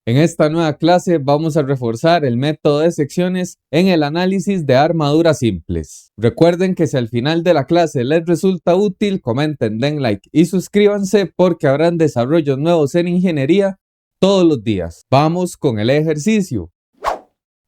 En esta nueva clase vamos a reforzar el método de secciones en el análisis de armaduras simples. Recuerden que si al final de la clase les resulta útil, comenten, den like y suscríbanse porque habrán desarrollos nuevos en ingeniería todos los días. Vamos con el ejercicio.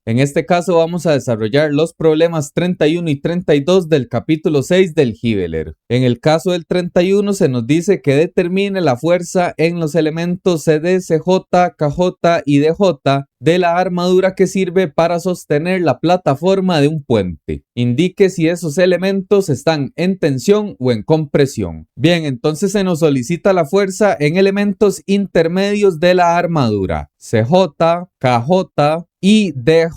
En este caso vamos a desarrollar los problemas 31 y 32 del capítulo 6 del Giveler. En el caso del 31 se nos dice que determine la fuerza en los elementos CD, CJ, KJ y DJ de la armadura que sirve para sostener la plataforma de un puente. Indique si esos elementos están en tensión o en compresión. Bien, entonces se nos solicita la fuerza en elementos intermedios de la armadura, CJ, KJ y DJ.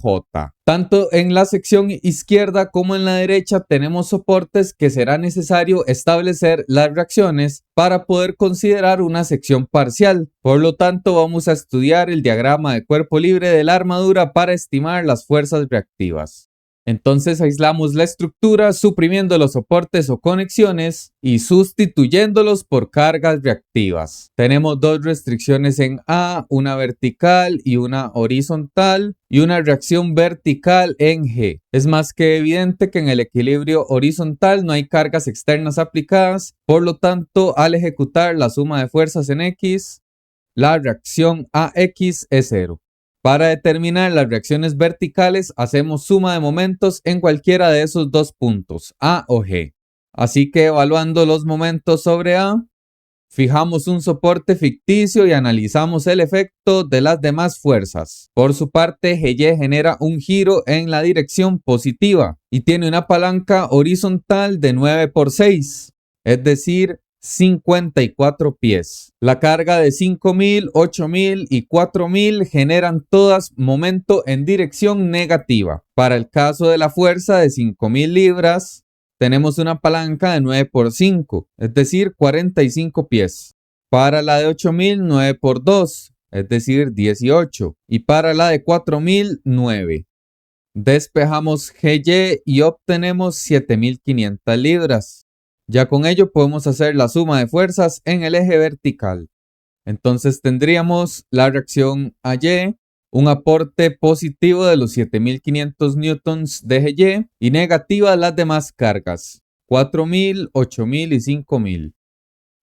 Tanto en la sección izquierda como en la derecha tenemos soportes que será necesario establecer las reacciones para poder considerar una sección parcial. Por lo tanto, vamos a estudiar el diagrama de cuerpo libre de la armadura para estimar las fuerzas reactivas. Entonces aislamos la estructura suprimiendo los soportes o conexiones y sustituyéndolos por cargas reactivas. Tenemos dos restricciones en A, una vertical y una horizontal, y una reacción vertical en G. Es más que evidente que en el equilibrio horizontal no hay cargas externas aplicadas, por lo tanto, al ejecutar la suma de fuerzas en X, la reacción AX es 0. Para determinar las reacciones verticales, hacemos suma de momentos en cualquiera de esos dos puntos, A o G. Así que evaluando los momentos sobre A, fijamos un soporte ficticio y analizamos el efecto de las demás fuerzas. Por su parte, GY genera un giro en la dirección positiva y tiene una palanca horizontal de 9×6, es decir, 54 pies. La carga de 5000, 8000 y 4000 generan todas momento en dirección negativa. Para el caso de la fuerza de 5000 libras, tenemos una palanca de 9×5, es decir, 45 pies. Para la de 8000, 9×2, es decir, 18. Y para la de 4000, 9. Despejamos GY y obtenemos 7500 libras. Ya con ello podemos hacer la suma de fuerzas en el eje vertical. Entonces tendríamos la reacción AY, un aporte positivo de los 7500 newtons de GY y negativa las demás cargas, 4000, 8000 y 5000.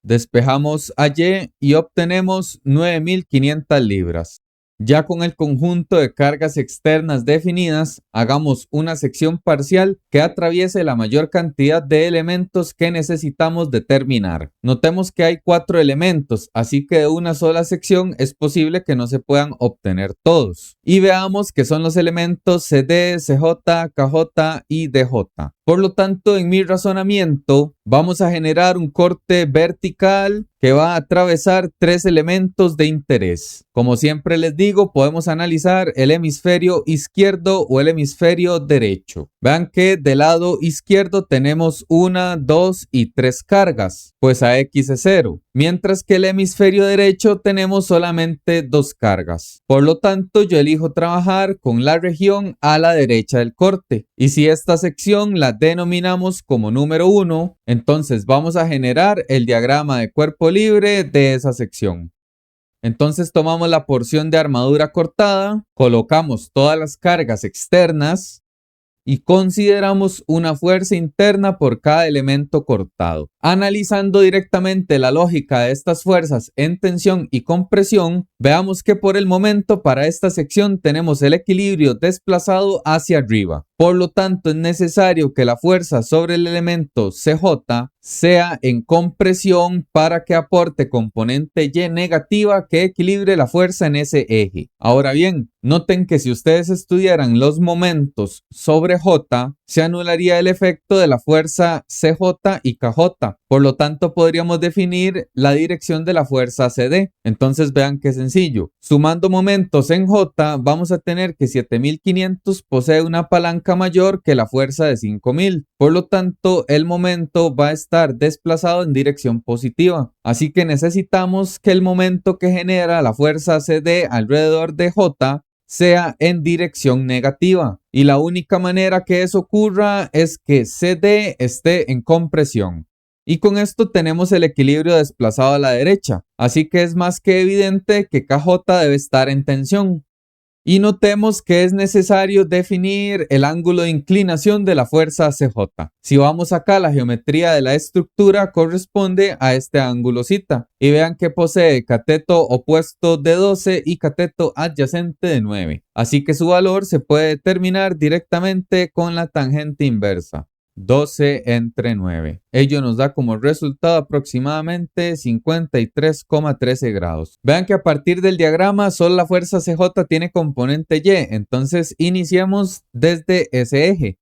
Despejamos AY y obtenemos 9500 libras. Ya con el conjunto de cargas externas definidas, hagamos una sección parcial que atraviese la mayor cantidad de elementos que necesitamos determinar. Notemos que hay 4 elementos, así que de una sola sección es posible que no se puedan obtener todos. Y veamos que son los elementos CD, CJ, KJ y DJ. Por lo tanto, en mi razonamiento, vamos a generar un corte vertical que va a atravesar 3 elementos de interés. Como siempre les digo, podemos analizar el hemisferio izquierdo o el hemisferio derecho. Vean que del lado izquierdo tenemos 1, 2 y 3 cargas, pues AX es 0, mientras que el hemisferio derecho tenemos solamente 2 cargas. Por lo tanto, yo elijo trabajar con la región a la derecha del corte. Y si esta sección la denominamos como número 1, entonces vamos a generar el diagrama de cuerpo libre de esa sección. Entonces tomamos la porción de armadura cortada, colocamos todas las cargas externas y consideramos una fuerza interna por cada elemento cortado. Analizando directamente la lógica de estas fuerzas en tensión y compresión, veamos que por el momento para esta sección tenemos el equilibrio desplazado hacia arriba. Por lo tanto, es necesario que la fuerza sobre el elemento CJ sea en compresión para que aporte componente Y negativa que equilibre la fuerza en ese eje. Ahora bien, noten que si ustedes estudiaran los momentos sobre J, se anularía el efecto de la fuerza CJ y KJ. Por lo tanto, podríamos definir la dirección de la fuerza CD. Entonces vean qué sencillo. Sumando momentos en J, vamos a tener que 7500 posee una palanca mayor que la fuerza de 5000. Por lo tanto, el momento va a estar desplazado en dirección positiva. Así que necesitamos que el momento que genera la fuerza CD alrededor de J sea en dirección negativa. Y la única manera que eso ocurra es que CD esté en compresión. Y con esto tenemos el equilibrio desplazado a la derecha, así que es más que evidente que KJ debe estar en tensión. Y notemos que es necesario definir el ángulo de inclinación de la fuerza CJ. Si vamos acá, la geometría de la estructura corresponde a este ángulo θ. Y vean que posee cateto opuesto de 12 y cateto adyacente de 9. Así que su valor se puede determinar directamente con la tangente inversa. 12 entre 9. Ello nos da como resultado aproximadamente 53,13 grados. Vean que a partir del diagrama solo la fuerza CJ tiene componente Y, entonces iniciemos desde ese eje.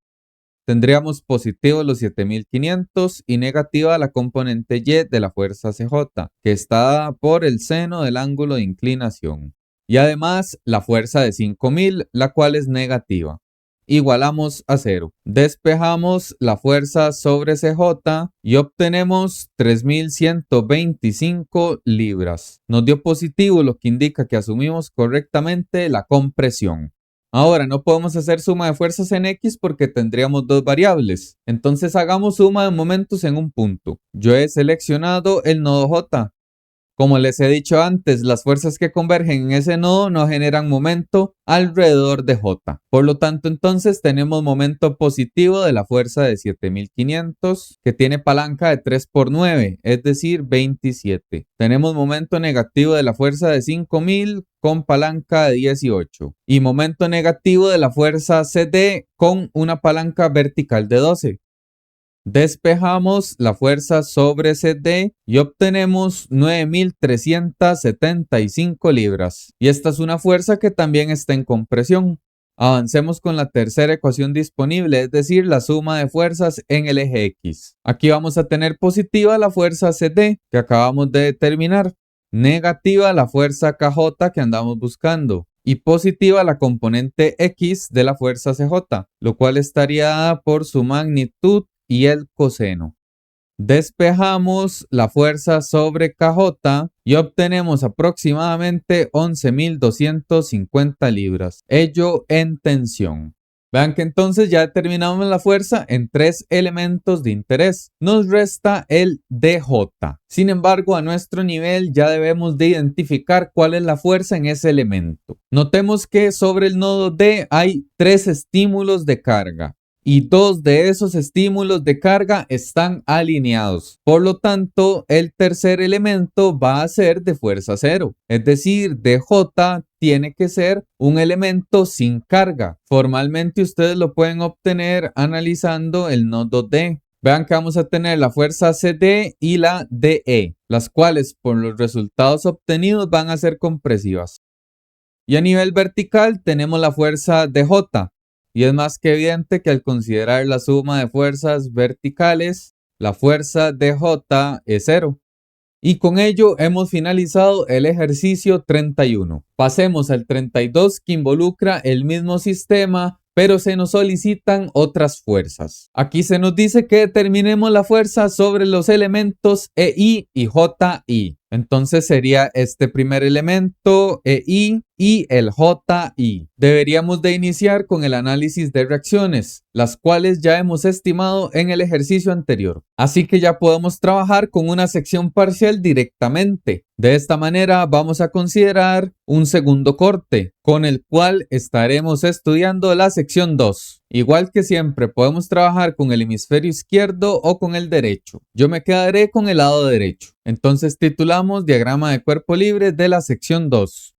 Tendríamos positivo los 7500 y negativa la componente Y de la fuerza CJ, que está dada por el seno del ángulo de inclinación. Y además la fuerza de 5000, la cual es negativa. Igualamos a 0. Despejamos la fuerza sobre CJ y obtenemos 3125 libras. Nos dio positivo, lo que indica que asumimos correctamente la compresión. Ahora no podemos hacer suma de fuerzas en X porque tendríamos dos variables. Entonces hagamos suma de momentos en un punto. Yo he seleccionado el nodo J. Como les he dicho antes, las fuerzas que convergen en ese nodo no generan momento alrededor de J. Por lo tanto, entonces tenemos momento positivo de la fuerza de 7500 que tiene palanca de 3 por 9, es decir, 27. Tenemos momento negativo de la fuerza de 5000 con palanca de 18 y momento negativo de la fuerza CD con una palanca vertical de 12. Despejamos la fuerza sobre CD y obtenemos 9375 libras. Y esta es una fuerza que también está en compresión. Avancemos con la tercera ecuación disponible, es decir, la suma de fuerzas en el eje X. Aquí vamos a tener positiva la fuerza CD que acabamos de determinar, negativa la fuerza KJ que andamos buscando y positiva la componente X de la fuerza CJ, lo cual estaría dada por su magnitud y el coseno. Despejamos la fuerza sobre KJ y obtenemos aproximadamente 11.250 libras, ello en tensión. Vean que entonces ya determinamos la fuerza en tres elementos de interés. Nos resta el DJ. Sin embargo, a nuestro nivel ya debemos de identificar cuál es la fuerza en ese elemento. Notemos que sobre el nodo D hay tres estímulos de carga. Y dos de esos estímulos de carga están alineados. Por lo tanto, el tercer elemento va a ser de fuerza cero. Es decir, DJ tiene que ser un elemento sin carga. Formalmente ustedes lo pueden obtener analizando el nodo D. Vean que vamos a tener la fuerza CD y la DE, las cuales por los resultados obtenidos van a ser compresivas. Y a nivel vertical tenemos la fuerza DJ. Y es más que evidente que al considerar la suma de fuerzas verticales, la fuerza DJ es 0. Y con ello hemos finalizado el ejercicio 31. Pasemos al 32 que involucra el mismo sistema, pero se nos solicitan otras fuerzas. Aquí se nos dice que determinemos la fuerza sobre los elementos EI y JI. Entonces sería este primer elemento EI y el JI. Deberíamos de iniciar con el análisis de reacciones, las cuales ya hemos estimado en el ejercicio anterior. Así que ya podemos trabajar con una sección parcial directamente. De esta manera vamos a considerar un segundo corte, con el cual estaremos estudiando la sección 2. Igual que siempre, podemos trabajar con el hemisferio izquierdo o con el derecho. Yo me quedaré con el lado derecho. Entonces titulamos diagrama de cuerpo libre de la sección 2.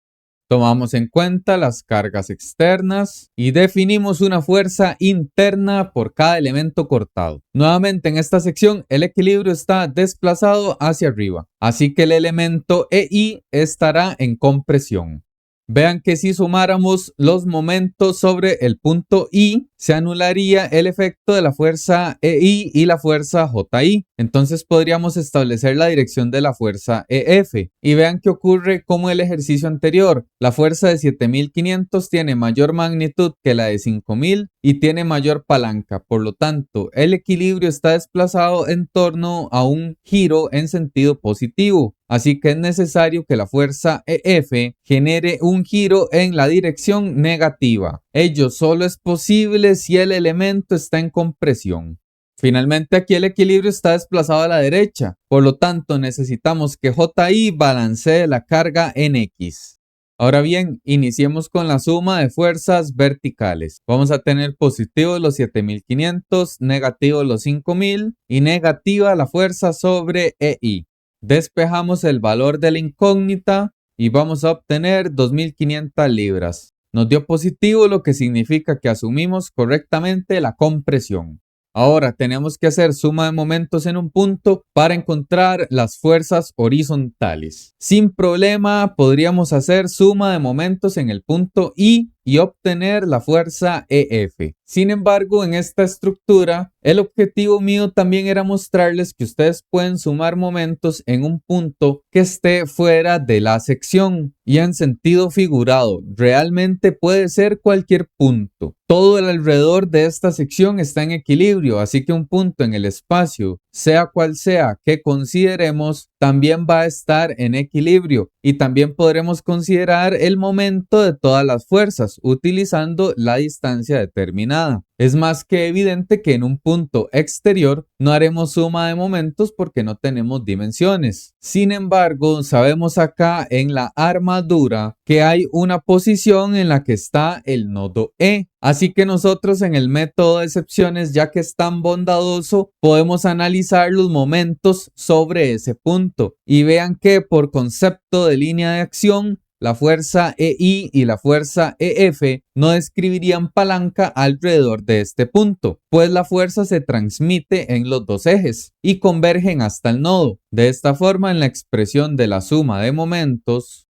Tomamos en cuenta las cargas externas y definimos una fuerza interna por cada elemento cortado. Nuevamente en esta sección el equilibrio está desplazado hacia arriba, así que el elemento EI estará en compresión. Vean que si sumáramos los momentos sobre el punto I, se anularía el efecto de la fuerza EI y la fuerza JI. Entonces podríamos establecer la dirección de la fuerza EF. Y vean que ocurre como el ejercicio anterior. La fuerza de 7500 tiene mayor magnitud que la de 5000 y tiene mayor palanca. Por lo tanto, el equilibrio está desplazado en torno a un giro en sentido positivo. Así que es necesario que la fuerza EF genere un giro en la dirección negativa. Ello solo es posible si el elemento está en compresión. Finalmente aquí el equilibrio está desplazado a la derecha, por lo tanto necesitamos que JI balancee la carga en X. Ahora bien, iniciemos con la suma de fuerzas verticales. Vamos a tener positivos los 7500, negativos los 5000 y negativa la fuerza sobre EI. Despejamos el valor de la incógnita y vamos a obtener 2500 libras. Nos dio positivo, lo que significa que asumimos correctamente la compresión. Ahora tenemos que hacer suma de momentos en un punto para encontrar las fuerzas horizontales. Sin problema podríamos hacer suma de momentos en el punto I y obtener la fuerza EF. Sin embargo, en esta estructura, el objetivo mío también era mostrarles que ustedes pueden sumar momentos en un punto que esté fuera de la sección y en sentido figurado. Realmente puede ser cualquier punto. Todo el alrededor de esta sección está en equilibrio, así que un punto en el espacio, sea cual sea que consideremos, también va a estar en equilibrio y también podremos considerar el momento de todas las fuerzas utilizando la distancia determinada. Es más que evidente que en un punto exterior no haremos suma de momentos porque no tenemos dimensiones. Sin embargo, sabemos acá en la armadura que hay una posición en la que está el nodo E. Así que nosotros en el método de excepciones, ya que es tan bondadoso, podemos analizar los momentos sobre ese punto. Y vean que por concepto de línea de acción, la fuerza EI y la fuerza EF no describirían palanca alrededor de este punto, pues la fuerza se transmite en los dos ejes y convergen hasta el nodo. De esta forma, en la expresión de la suma de momentos,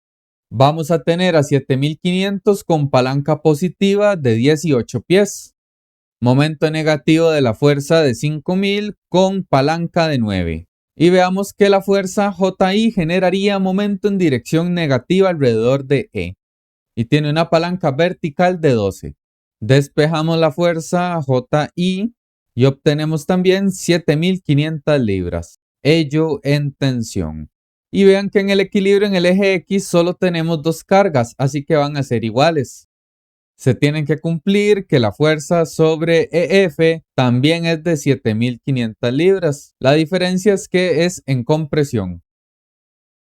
vamos a tener a 7500 con palanca positiva de 18 pies, momento negativo de la fuerza de 5000 con palanca de 9. Y veamos que la fuerza JI generaría momento en dirección negativa alrededor de E y tiene una palanca vertical de 12. Despejamos la fuerza JI y obtenemos también 7500 libras, ello en tensión. Y vean que en el equilibrio en el eje X solo tenemos dos cargas, así que van a ser iguales. Se tienen que cumplir que la fuerza sobre EF también es de 7500 libras. La diferencia es que es en compresión.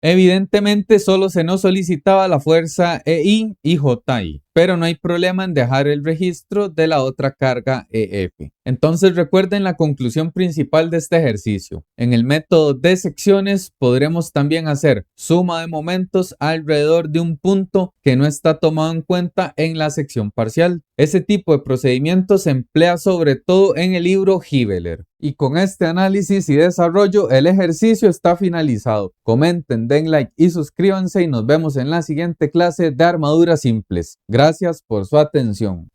Evidentemente solo se nos solicitaba la fuerza EI y JI, pero no hay problema en dejar el registro de la otra carga EF. Entonces recuerden la conclusión principal de este ejercicio. En el método de secciones podremos también hacer suma de momentos alrededor de un punto que no está tomado en cuenta en la sección parcial. Ese tipo de procedimiento se emplea sobre todo en el libro Hibeler. Y con este análisis y desarrollo el ejercicio está finalizado. Comenten, den like y suscríbanse y nos vemos en la siguiente clase de armaduras simples. Gracias por su atención.